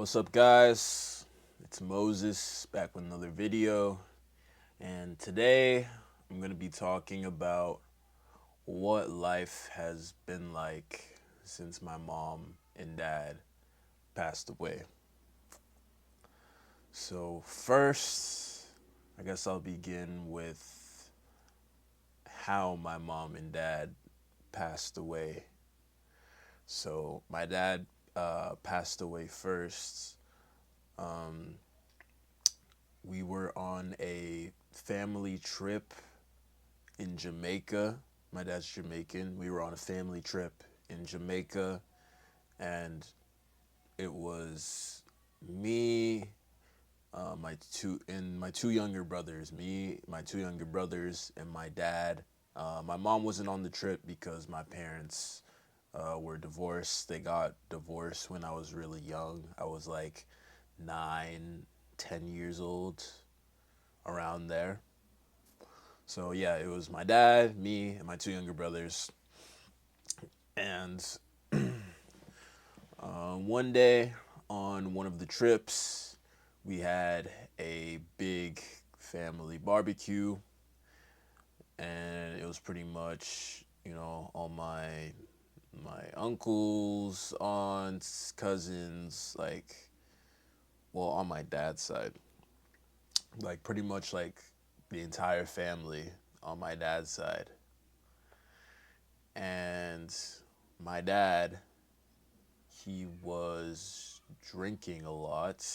What's up, guys? It's Moses back with another video, and today I'm going to be talking about what life has been like since my mom and dad passed away. So, first, I guess I'll begin with how my mom and dad passed away. So, my dad passed away first. Um, we were on a family trip in Jamaica. My dad's Jamaican. We were on a family trip in Jamaica, and it was me, my two younger brothers. Me, my two younger brothers, and my dad. My mom wasn't on the trip because my parents were divorced. They got divorced when I was really young. I was like 9, 10 years old, around there. So yeah, it was my dad, me, and my two younger brothers. And one day on one of the trips, we had a big family barbecue, and it was pretty much, all my uncles, aunts, cousins, like, well, on my dad's side, like pretty much like the entire family on my dad's side. And my dad, he was drinking a lot,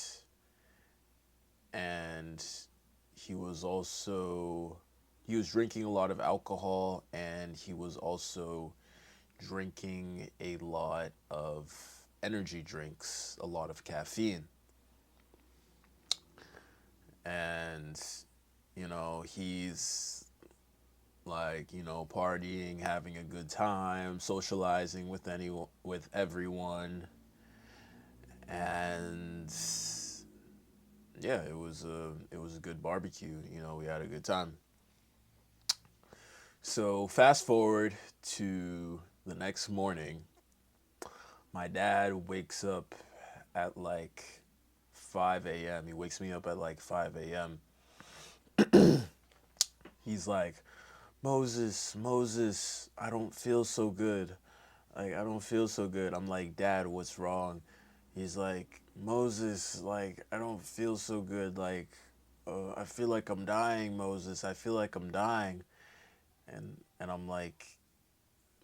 and he was also he was drinking a lot of alcohol, and he was also drinking a lot of energy drinks, a lot of caffeine. And he's like, partying, having a good time, socializing with everyone. And yeah, it was a good barbecue. We had a good time. So fast forward to the next morning, my dad wakes up at like 5 a.m. He wakes me up at like 5 a.m. He's like, Moses, I don't feel so good. Like, I don't feel so good. I'm like, Dad, what's wrong? He's like, Moses, like, I don't feel so good. Like, I feel like I'm dying, Moses. I feel like I'm dying. And I'm like,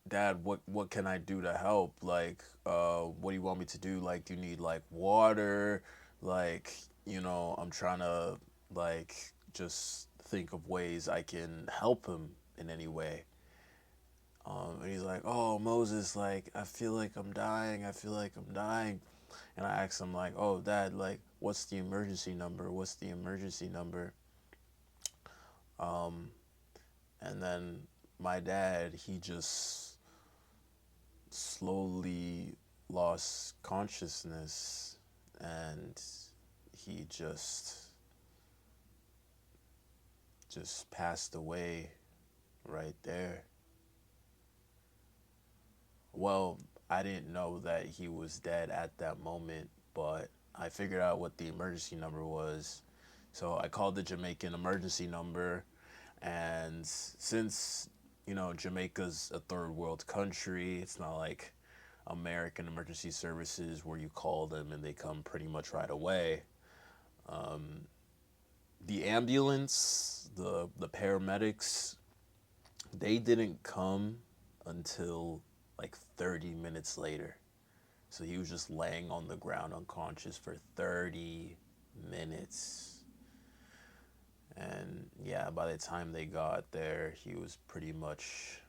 Dad, what can I do to help? Like, what do you want me to do? Like, do you need like water? Like, I'm trying to like just think of ways I can help him in any way. And he's like, "Oh, Moses, like I feel like I'm dying. I feel like I'm dying." And I asked him like, "Oh, Dad, like what's the emergency number? What's the emergency number?" Um, and then my dad, he just slowly lost consciousness, and he just passed away right there. Well, I didn't know that he was dead at that moment, but I figured out what the emergency number was. So I called the Jamaican emergency number, and since Jamaica's a third world country, it's not like American emergency services where you call them and they come pretty much right away. Um, the ambulance, the paramedics, they didn't come until like 30 minutes later. So he was just laying on the ground unconscious for 30 minutes. And yeah, by the time they got there, he was pretty much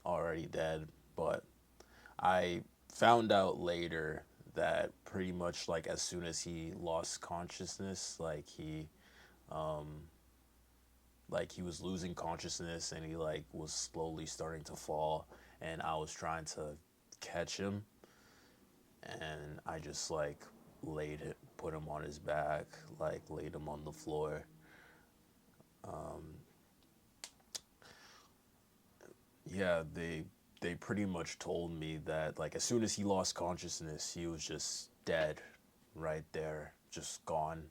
already dead. But I found out later that pretty much like as soon as he lost consciousness, um like he was losing consciousness, and he like was slowly starting to fall, and I was trying to catch him, and I just like put him on his back, like laid him on the floor. Um, yeah, they pretty much told me that like as soon as he lost consciousness, he was just dead. right there, just gone.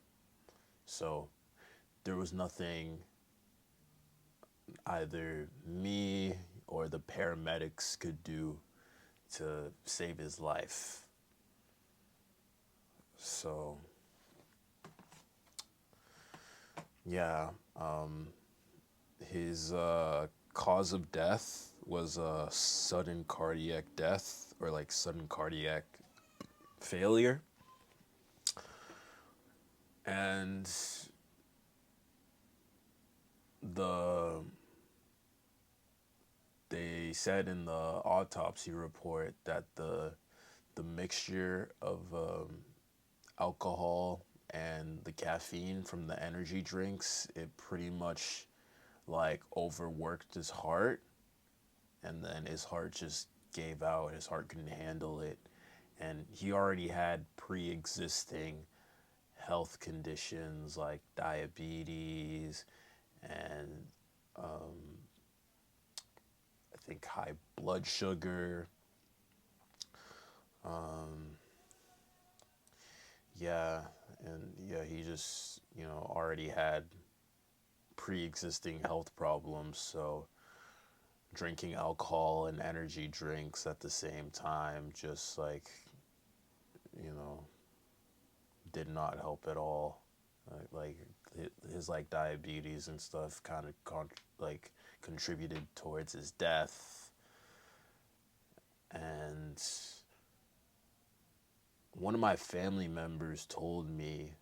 So there was nothing either me or the paramedics could do to save his life. So yeah, his cause of death was a sudden cardiac death or like sudden cardiac failure. And the they said in the autopsy report that the mixture of alcohol and the caffeine from the energy drinks, it pretty much like overworked his heart, and then his heart just gave out. His heart couldn't handle it, and he already had pre-existing health conditions like diabetes and I think high blood sugar. Yeah, and yeah, he just, already had pre-existing health problems, so drinking alcohol and energy drinks at the same time just like, you know, did not help at all. Like his like diabetes and stuff kind of like contributed towards his death. And one of my family members told me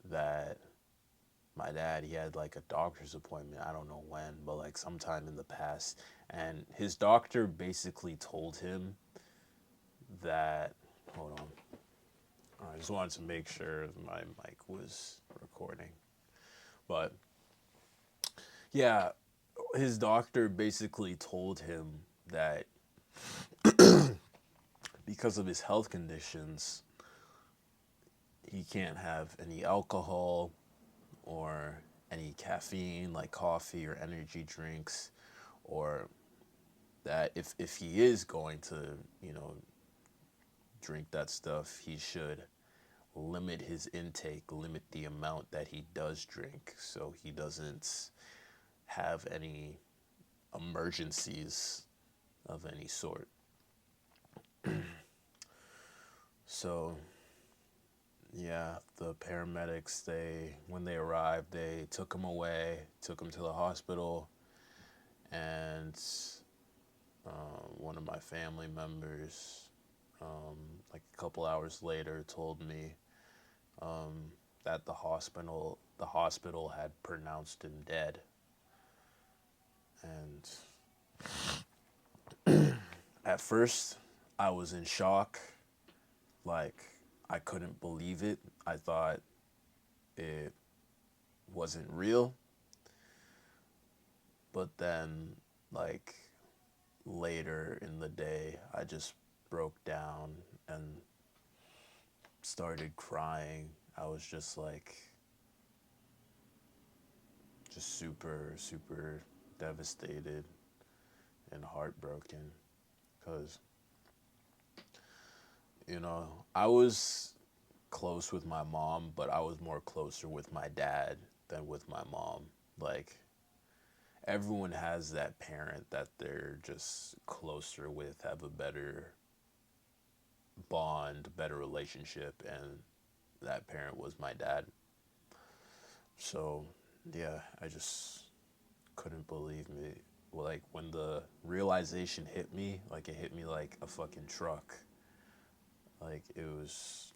that my dad, he had like a doctor's appointment, I don't know when, but like sometime in the past, and his doctor basically told him that, hold on, I just wanted to make sure my mic was recording. But yeah, his doctor basically told him that because of his health conditions, he can't have any alcohol or any caffeine like coffee or energy drinks, or that if he is going to, drink that stuff, he should limit his intake, limit the amount that he does drink so he doesn't have any emergencies of any sort. So, yeah, the paramedics, when they arrived, they took him away, took him to the hospital, and one of my family members, like a couple hours later, told me that the hospital had pronounced him dead. And at first, I was in shock. Like, I couldn't believe it. I thought it wasn't real. But then, like, later in the day, I just broke down and started crying. I was just like, just super, super devastated and heartbroken. Because, I was close with my mom, but I was more closer with my dad than with my mom. Like, everyone has that parent that they're just closer with, have a better bond, better relationship, and that parent was my dad. So, yeah, I just couldn't believe me. Well, like when the realization hit me, like it hit me like a fucking truck. Like it was,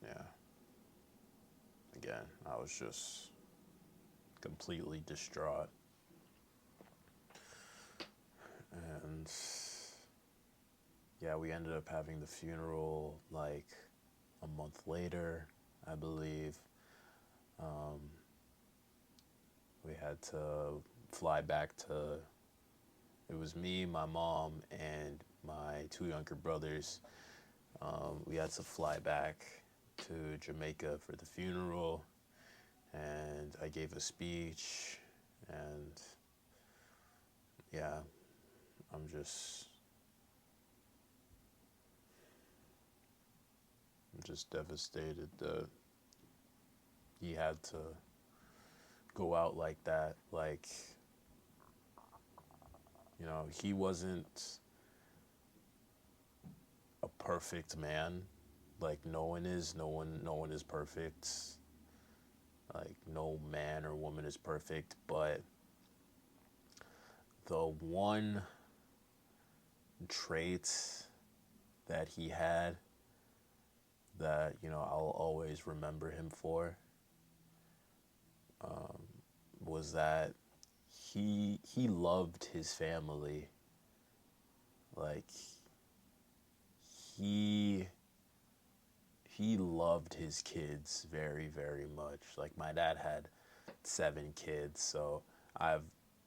yeah. Again, I was just completely distraught. And yeah, we ended up having the funeral like a month later, I believe. Um, we had to fly back to, it was me, my mom, and my two younger brothers. We had to fly back to Jamaica for the funeral, and I gave a speech, and yeah, I'm just just devastated that he had to go out like that. Like, he wasn't a perfect man. Like, no one is perfect. Like, no man or woman is perfect, but the one trait that he had that, I'll always remember him for, was that he loved his family. Like, he he loved his kids very, very much. Like, my dad had 7 kids, so I have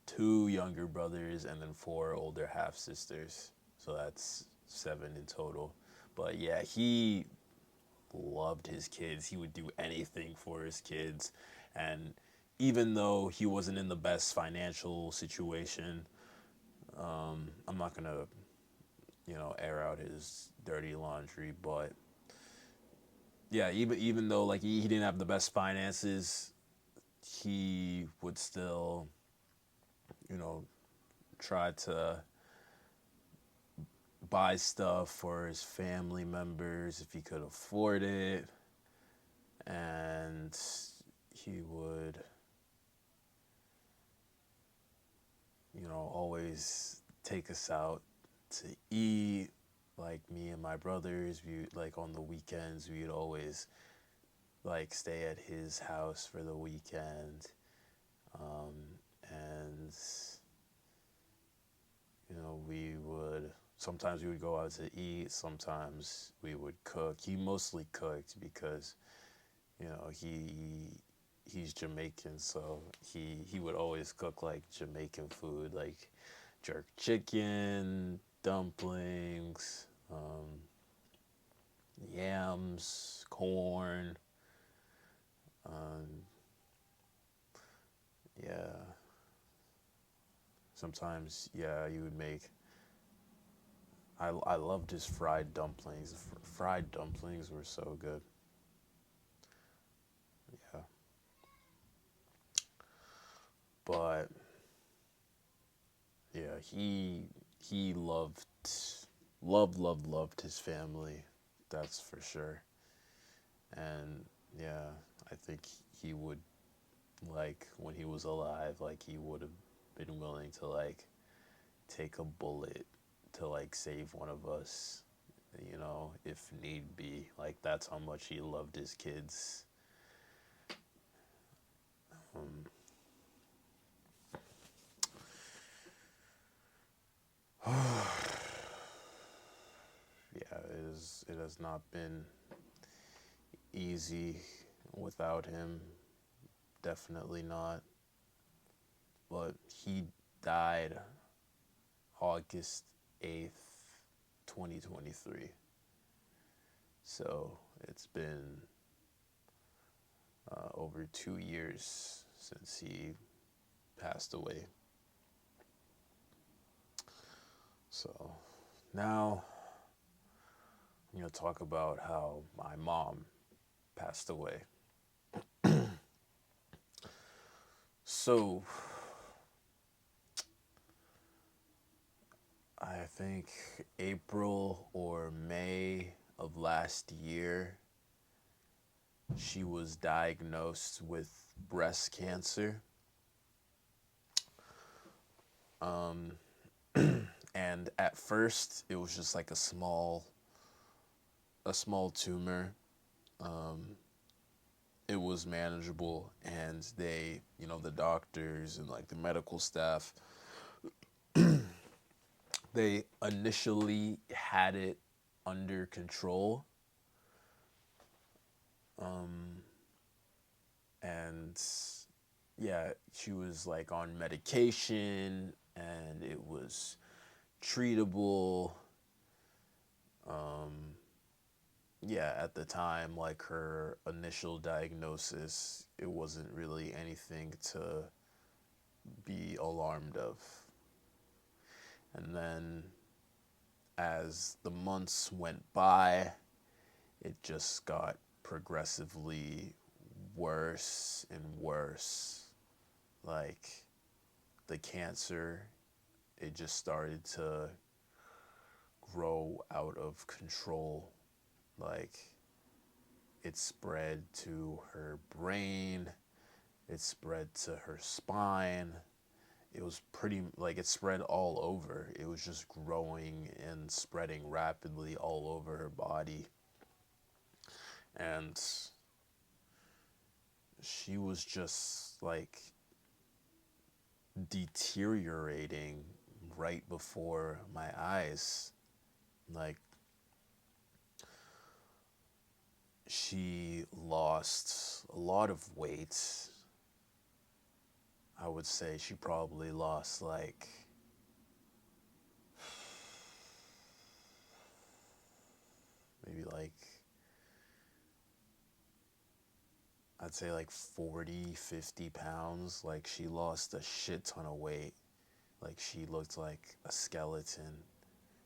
2 younger brothers and then 4 older half sisters. So that's 7 in total. But yeah, he loved his kids. He would do anything for his kids. And even though he wasn't in the best financial situation, I'm not going to, air out his dirty laundry, but yeah, even though like he didn't have the best finances, he would still, you know, try to buy stuff for his family members if he could afford it, and he would, always take us out to eat. Like, me and my brothers, we like on the weekends we'd always like stay at his house for the weekend, um, and we would sometimes we would go out to eat. Sometimes we would cook. He mostly cooked because he's Jamaican, so he would always cook like Jamaican food, like jerk chicken, dumplings, yams, corn. Um, yeah, sometimes yeah, you would make. I loved his fried dumplings. Fried dumplings were so good. Yeah, but yeah, he loved his family. That's for sure. And yeah, I think he would, like, when he was alive, like he would have been willing to like take a bullet to like save one of us, if need be. Like, that's how much he loved his kids. Um, yeah, it has not been easy without him. Definitely not. But he died August 8th, 2023. So it's been over 2 years since he passed away. So now I'm going to talk about how my mom passed away. So I think April or May of last year, she was diagnosed with breast cancer. Um, and at first, it was just like a small tumor. Um, it was manageable, and the doctors and like the medical staff, they initially had it under control. Um, and yeah, she was like on medication, and it was treatable. Um, yeah, at the time, like her initial diagnosis, it wasn't really anything to be alarmed of. And then as the months went by, it just got progressively worse and worse. Like the cancer, it just started to grow out of control. Like it spread to her brain, it spread to her spine. It was pretty like it spread all over. It was just growing and spreading rapidly all over her body. And she was just like deteriorating right before my eyes. Like she lost a lot of weight. I would say she probably lost like maybe like I'd say like 40, 50 pounds. Like she lost a shit ton of weight. Like she looked like a skeleton.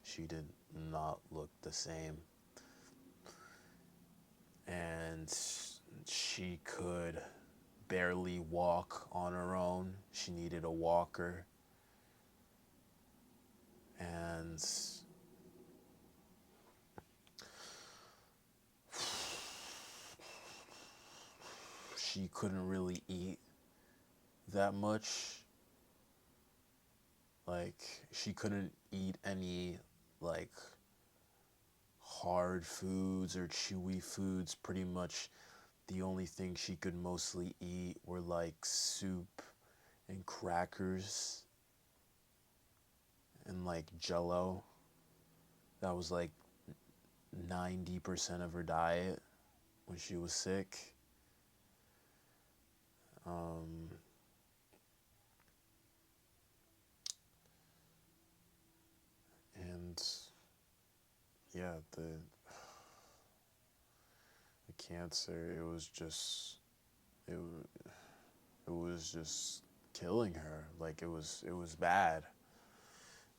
She did not look the same. And she could barely walk on her own. She needed a walker. And she couldn't really eat that much. Like, she couldn't eat any, like, hard foods or chewy foods. Pretty much the only thing she could mostly eat were, like, soup and crackers and, like, jello. That was, like, 90% of her diet when she was sick. Um, and yeah, the cancer, it it was just killing her. Like it was bad.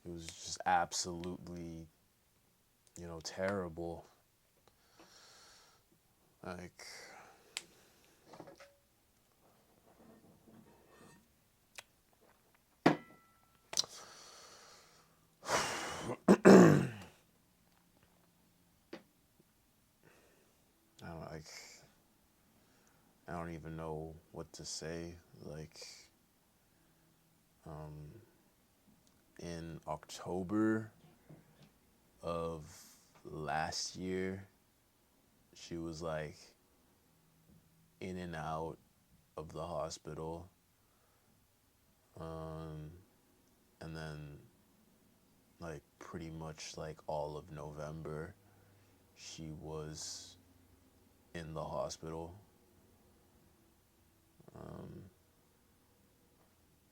It was just absolutely, terrible. Like I don't like I don't even know what to say. Like um in October of last year, she was like in and out of the hospital. Um and then like pretty much like all of November she was in the hospital. Um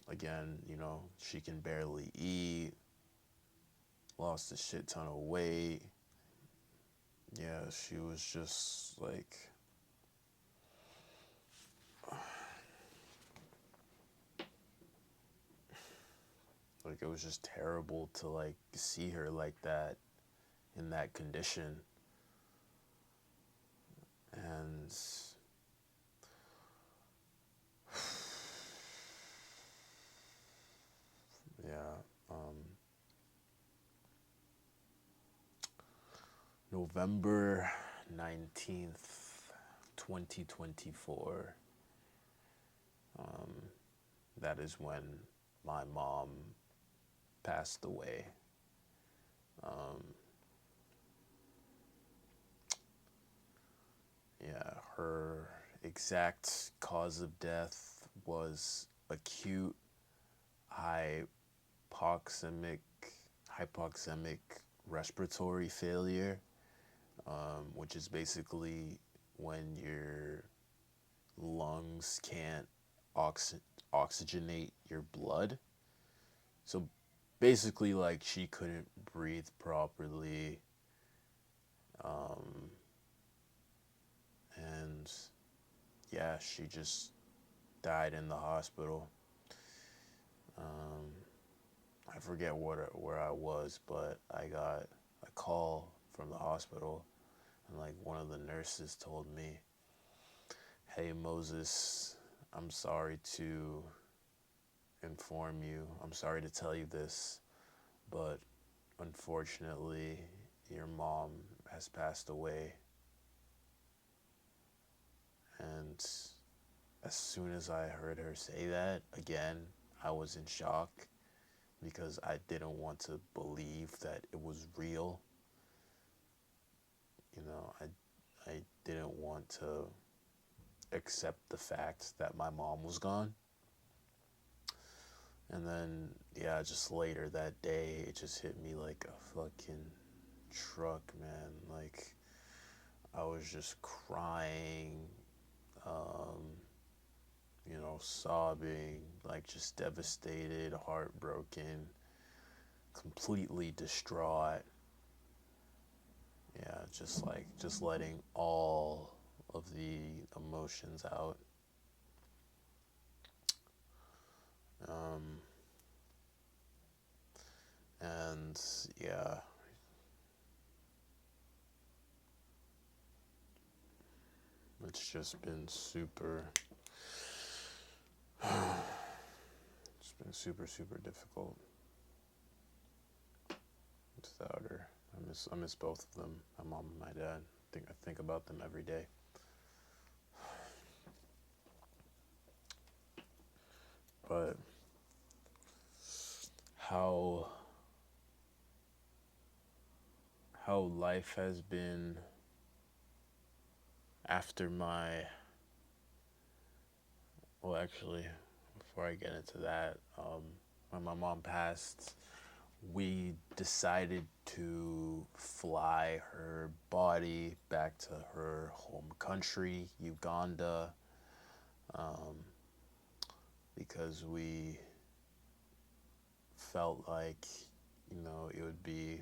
Again, she can barely eat, lost a shit ton of weight. Yeah, she was just like it was just terrible to like see her like that in that condition. And yeah, November 19th, 2024, um, that is when my mom passed away. Um, yeah, her exact cause of death was acute hypoxemic hypoxemic respiratory failure, which is basically when your lungs can't oxy- oxygenate your blood. So basically, like she couldn't breathe properly, um, and yeah, she just died in the hospital. Um, I forget where I was, but I got a call from the hospital And like one of the nurses told me, "Hey Moses, I'm sorry to inform you. I'm sorry to tell you this, but unfortunately, your mom has passed away." And as soon as I heard her say that, again, I was in shock because I didn't want to believe that it was real. I didn't want to accept the fact that my mom was gone. And then, yeah, just later that day, it just hit me like a fucking truck, man. Like, I was just crying, um, sobbing, like just devastated, heartbroken, completely distraught. Yeah, just letting all of the emotions out. Um, and yeah, it's just been it's been super difficult without her. I miss both of them, my mom and my dad. I think about them every day. But how how life has been after well, actually, before I get into that, when my mom passed, we decided to fly her body back to her home country, Uganda, um, because we felt like, it would be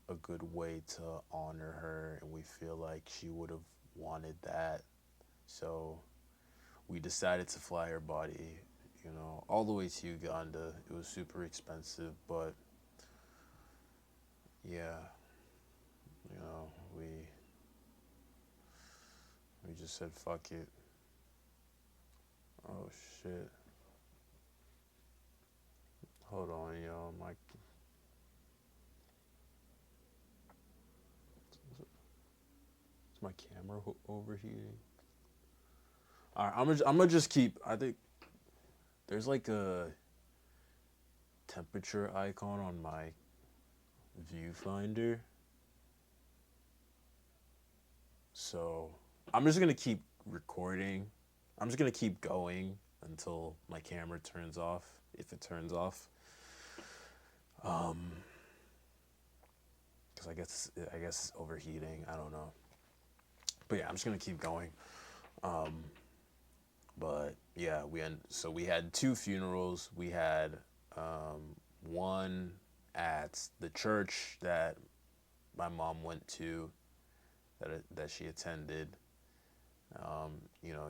a good way to honor her, and we feel like she would have wanted that. So we decided to fly her body, all the way to Uganda. It was super expensive, but yeah, you know, we just said fuck it. Oh shit. Hold on, yo. Is my camera overheating? All right, I'm gonna just keep. I think there's like a temperature icon on my viewfinder, so I'm just gonna keep recording. I'm just gonna keep going until my camera turns off, if it turns off. Um, because I guess it's overheating. I don't know, but yeah, I'm just gonna keep going. Um, but yeah, we had two funerals. We had one at the church that my mom went to, that she attended.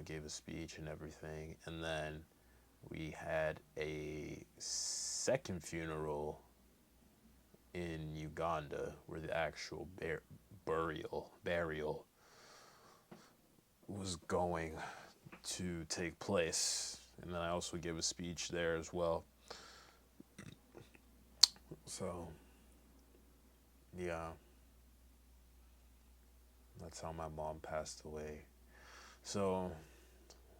Gave a speech and everything, and then we had a second funeral in Uganda where the actual burial was going to take place. And then I also gave a speech there as well. So, yeah, that's how my mom passed away. So,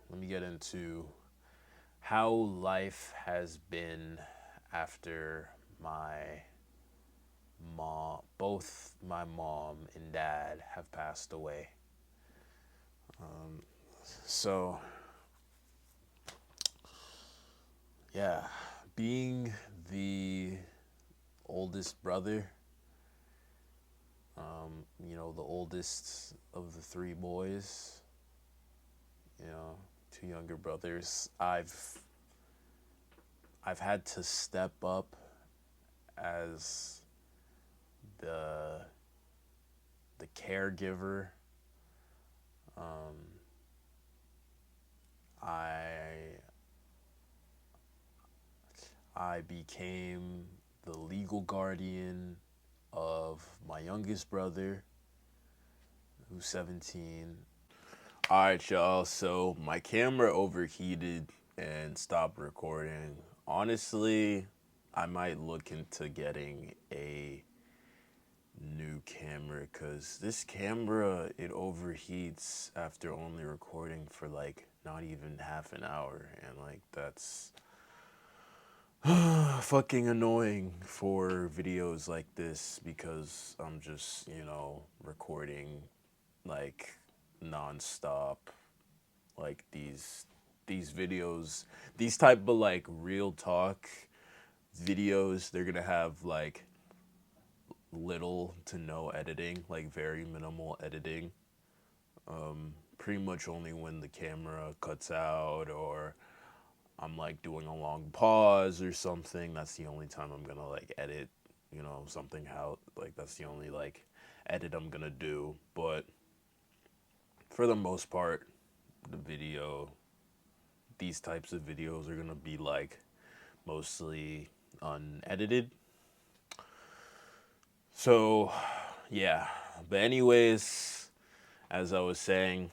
let me get into how life has been after both my mom and dad have passed away. So, yeah, being the oldest brother, the oldest of the three boys, you know, two younger brothers, I've had to step up as the the caregiver. Um, I I became the legal guardian of my youngest brother, who's 17. All right, y'all. So my camera overheated and stopped recording. Honestly, I might look into getting a new camera because this camera it overheats after only recording for like not even half an hour, and like that's fucking annoying for videos like this because I'm just, recording like nonstop, like these videos, these type of like real talk videos, they're gonna have like little to no editing, like very minimal editing. Pretty much only when the camera cuts out or I'm like doing a long pause or something. That's the only time I'm gonna like edit, something how like that's the only like edit I'm gonna do. But for the most part, the video, these types of videos are gonna be like mostly unedited. So yeah. But anyways, as I was saying,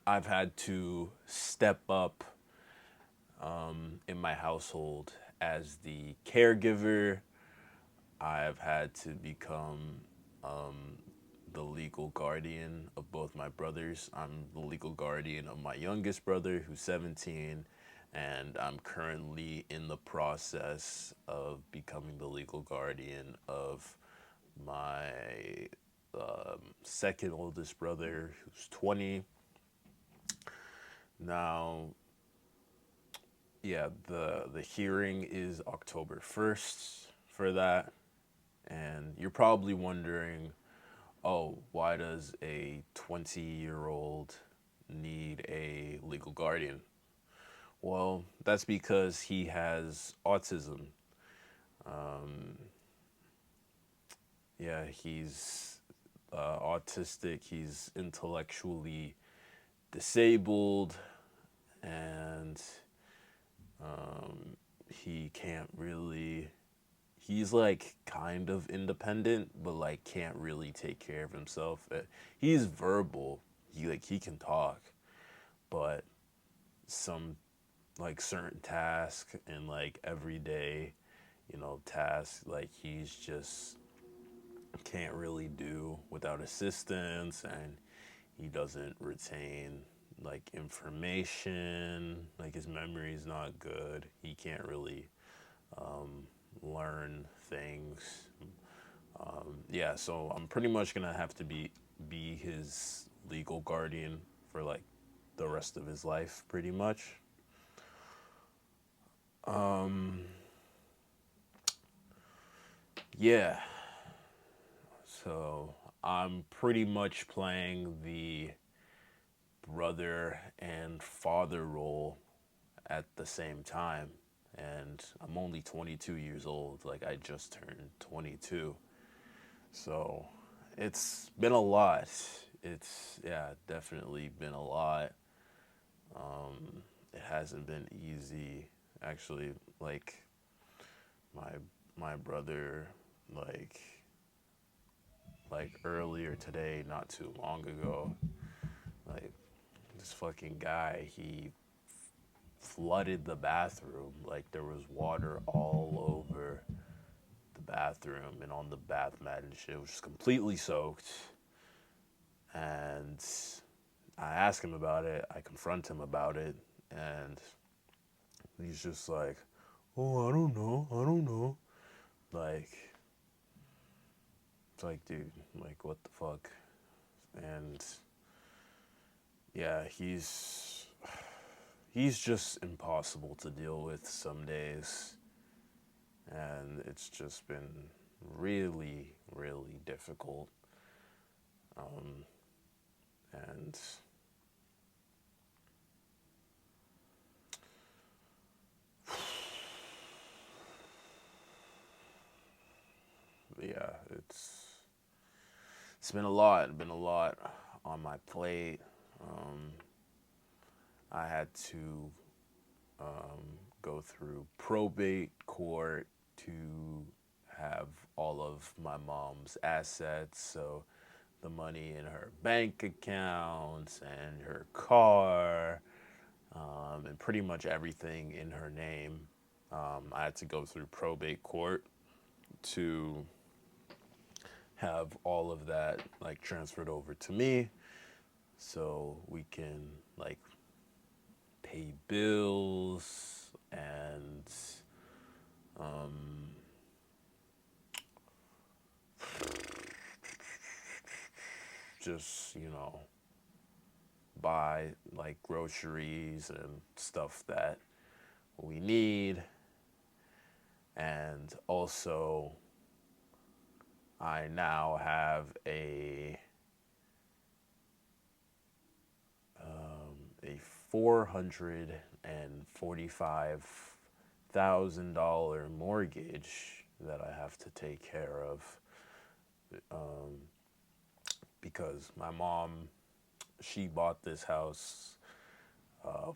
I've had to step up in my household as the caregiver. I've had to become the legal guardian of both my brothers. I'm the legal guardian of my youngest brother, who's 17, and I'm currently in the process of becoming the legal guardian of my second oldest brother, who's 20. Now, yeah, the hearing is October 1st for that. And you're probably wondering, oh, why does a 20-year-old need a legal guardian? Well, that's because he has autism. Yeah, he's autistic, he's intellectually disabled, and he can't really he's like kind of independent but like can't really take care of himself. He's verbal, he can talk, but some like certain tasks and like everyday tasks, like he's just can't really do without assistance, and he doesn't retain like information, like his memory is not good, he can't really learn things. Yeah, so I'm pretty much gonna have to be his legal guardian for like the rest of his life, pretty much. Yeah, so I'm pretty much playing the brother and father role at the same time, and I'm only 22 years old. Like I just turned 22, so it's been a lot. It's yeah, definitely been a lot. It hasn't been easy, actually. Like my my brother, like earlier today, not too long ago, like this fucking guy, he flooded the bathroom. Like there was water all over the bathroom and on the bath mat and shit. It was just completely soaked. And I ask him about it. I confront him about it, and he's just like, "Oh, I don't know. I don't know." Like, it's like, dude, like, what the fuck? And yeah, he's just impossible to deal with some days, and it's just been really, really difficult. And yeah, it's been a lot on my plate. Um, I had to go through probate court to have all of my mom's assets. So the money in her bank accounts and her car, and pretty much everything in her name. I had to go through probate court to have all of that like transferred over to me so we can like pay bills and um, just, buy like groceries and stuff that we need. And also, I now have a $445,000 mortgage that I have to take care of, um, because my mom, she bought this house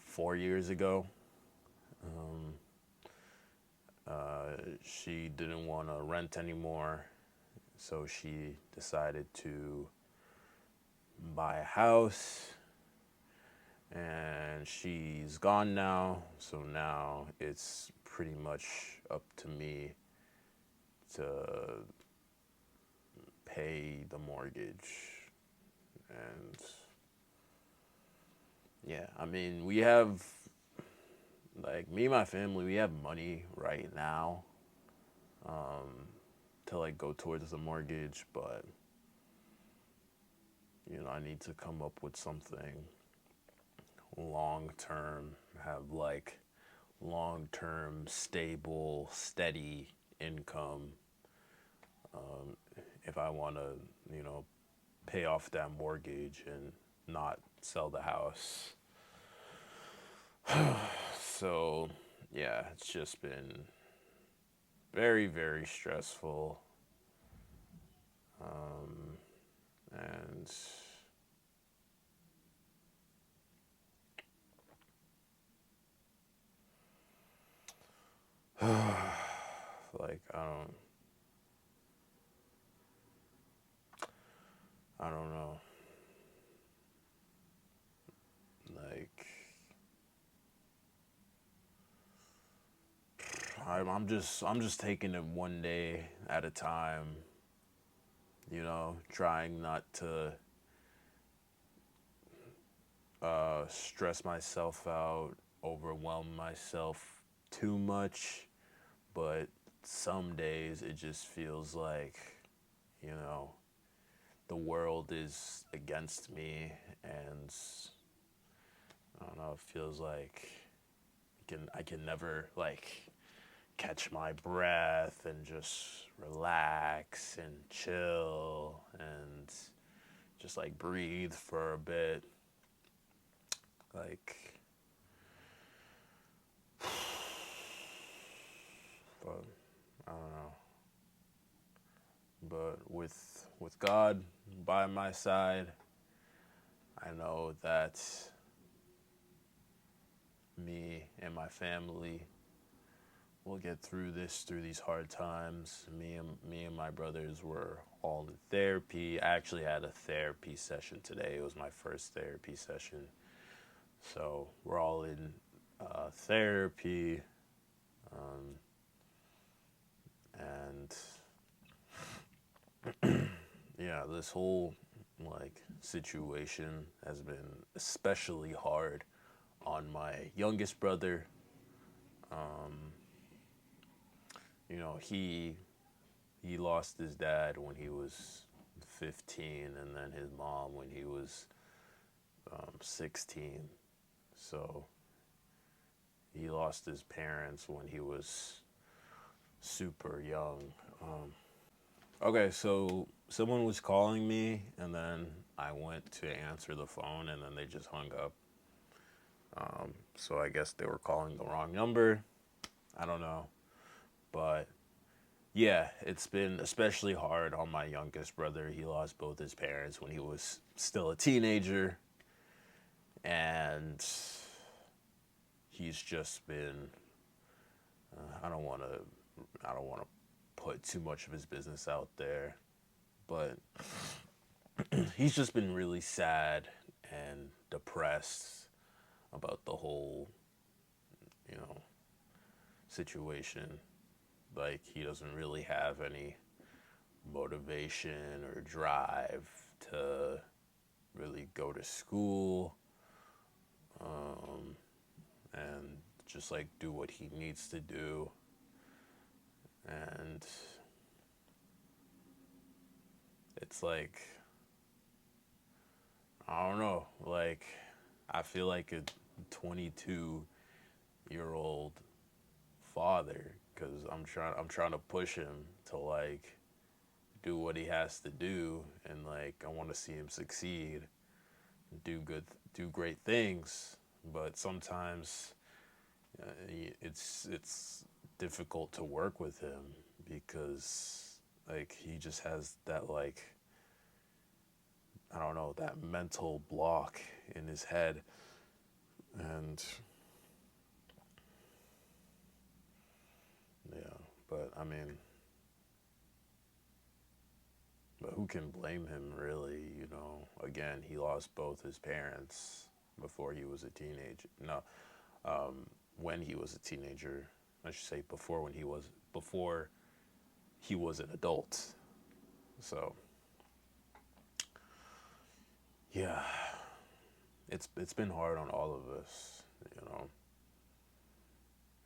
4 years ago. Um, she didn't want to rent anymore, so she decided to buy a house, and she's gone now. So now it's pretty much up to me to pay the mortgage. And yeah, I mean, we have, like, me and my family, we have money right now, um, to like go towards the mortgage, but I need to come up with something long term, have like long term, stable, steady income, um, if I want to, pay off that mortgage and not sell the house. So, yeah, it's just been very, very stressful. Um, and like I don't know. Like I'm just taking it one day at a time, trying not to stress myself out, overwhelm myself too much, but some days it just feels like, you know, the world is against me, and I don't know, it feels like I can never like catch my breath and just relax and chill and just like breathe for a bit. Like, but I don't know. But with God by my side, I know that me and my family will get through these hard times. Me and my brothers were all in therapy. I actually had a therapy session today. It was my first therapy session. So we're all in therapy, um, and yeah, this whole like situation has been especially hard on my youngest brother. Um, he lost his dad when he was 15, and then his mom when he was 16. So he lost his parents when he was super young. Okay, so someone was calling me, and then I went to answer the phone, and then they just hung up. So I guess they were calling the wrong number. I don't know. But yeah, it's been especially hard on my youngest brother. He lost both his parents when he was still a teenager, and he's just been. I don't want to. I don't want to put too much of his business out there, but he's just been really sad and depressed about the whole, you know, situation. Like he doesn't really have any motivation or drive to really go to school, and just like do what he needs to do. And it's like, I don't know, like I feel like a 22-year-old father because I'm trying to push him to like do what he has to do, and like I want to see him succeed, do good, do great things. But sometimes it's difficult to work with him because like he just has that like, I don't know, that mental block in his head. And yeah, but I mean, but who can blame him really? Again, he lost both his parents before he was a teenager. No, when he was a teenager, I should say before he was an adult. So yeah, it's been hard on all of us. You know,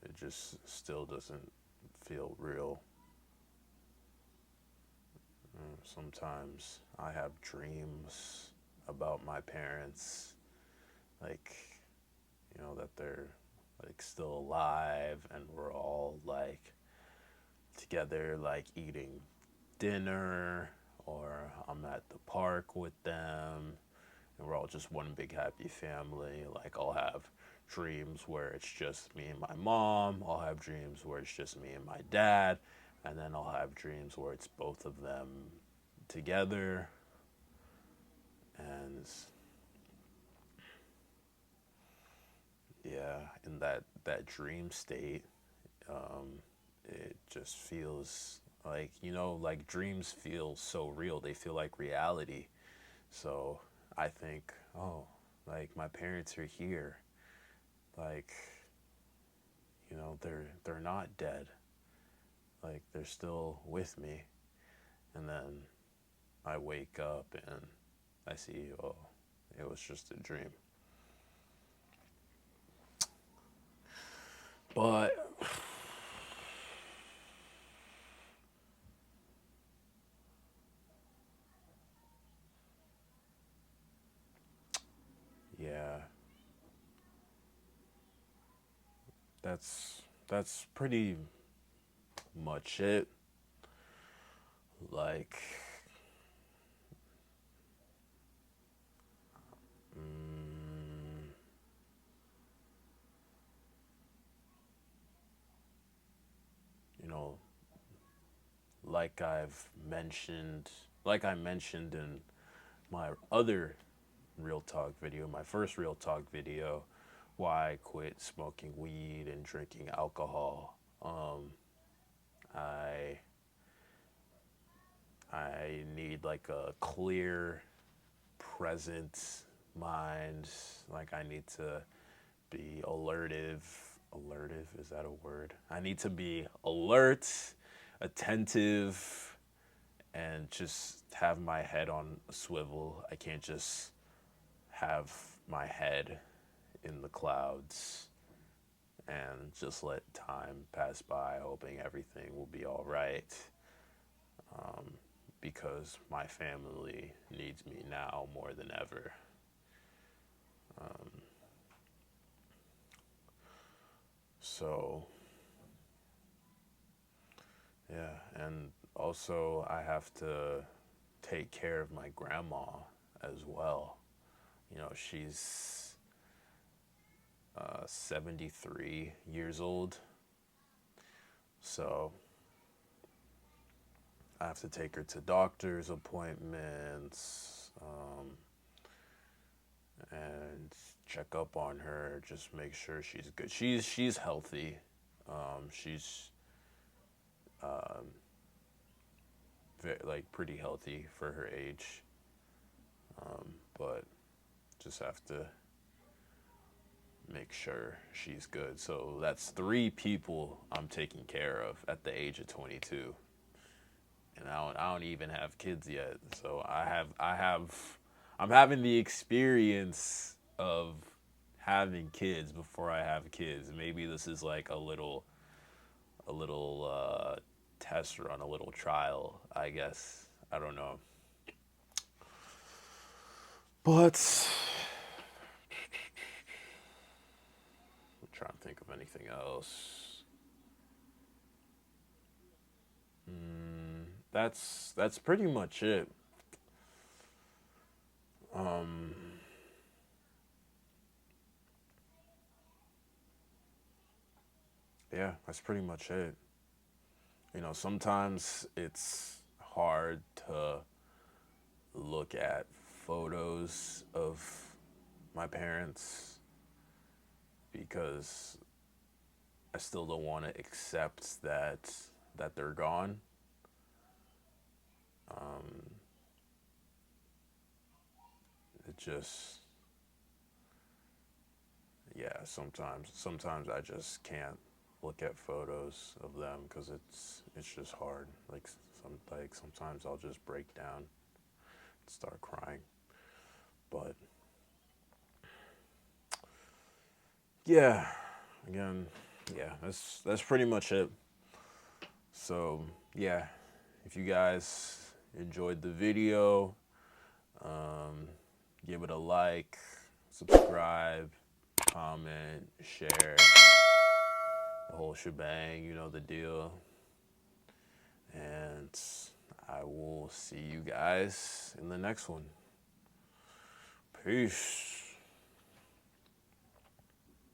it just still doesn't feel real. Sometimes I have dreams about my parents, like, that they're like still alive and we're all like together, like eating dinner, or I'm at the park with them and we're all just one big happy family. Like, I'll have dreams where it's just me and my mom, I'll have dreams where it's just me and my dad, and then I'll have dreams where it's both of them together. And yeah, in that dream state, it just feels like, like dreams feel so real, they feel like reality. So I think, oh, like my parents are here, like, they're not dead, like they're still with me. And then I wake up and I see, oh, it was just a dream. But yeah, that's pretty much it. Like, mm, you know, like I mentioned in my other real talk video, my first real talk video, why I quit smoking weed and drinking alcohol. I I need like a clear, present mind. Like, I need to be alertive. Alertive, is that a word? I need to be alert, attentive, and just have my head on a swivel. I can't just have my head in the clouds and just let time pass by, hoping everything will be all right. Because my family needs me now more than ever. So, yeah, and also I have to take care of my grandma as well. She's 73 years old, so I have to take her to doctor's appointments, and check up on her, just make sure she's good. She's healthy. She's like pretty healthy for her age. But just have to make sure she's good. So that's 3 people I'm taking care of at the age of 22, and I don't even have kids yet. So I'm having the experience of having kids before I have kids. Maybe this is like a little test run, a little trial, I guess. I don't know. But I'm trying to think of anything else. That's pretty much it. Um, yeah, that's pretty much it. Sometimes it's hard to look at photos of my parents because I still don't want to accept that they're gone. Um, it just yeah, sometimes I just can't look at photos of them because it's just hard. Sometimes I'll just break down, and start crying. But yeah, again, yeah, that's pretty much it. So yeah, if you guys enjoyed the video, um, give it a like, subscribe, comment, share, the whole shebang. You know the deal. And I will see you guys in the next one. Peace.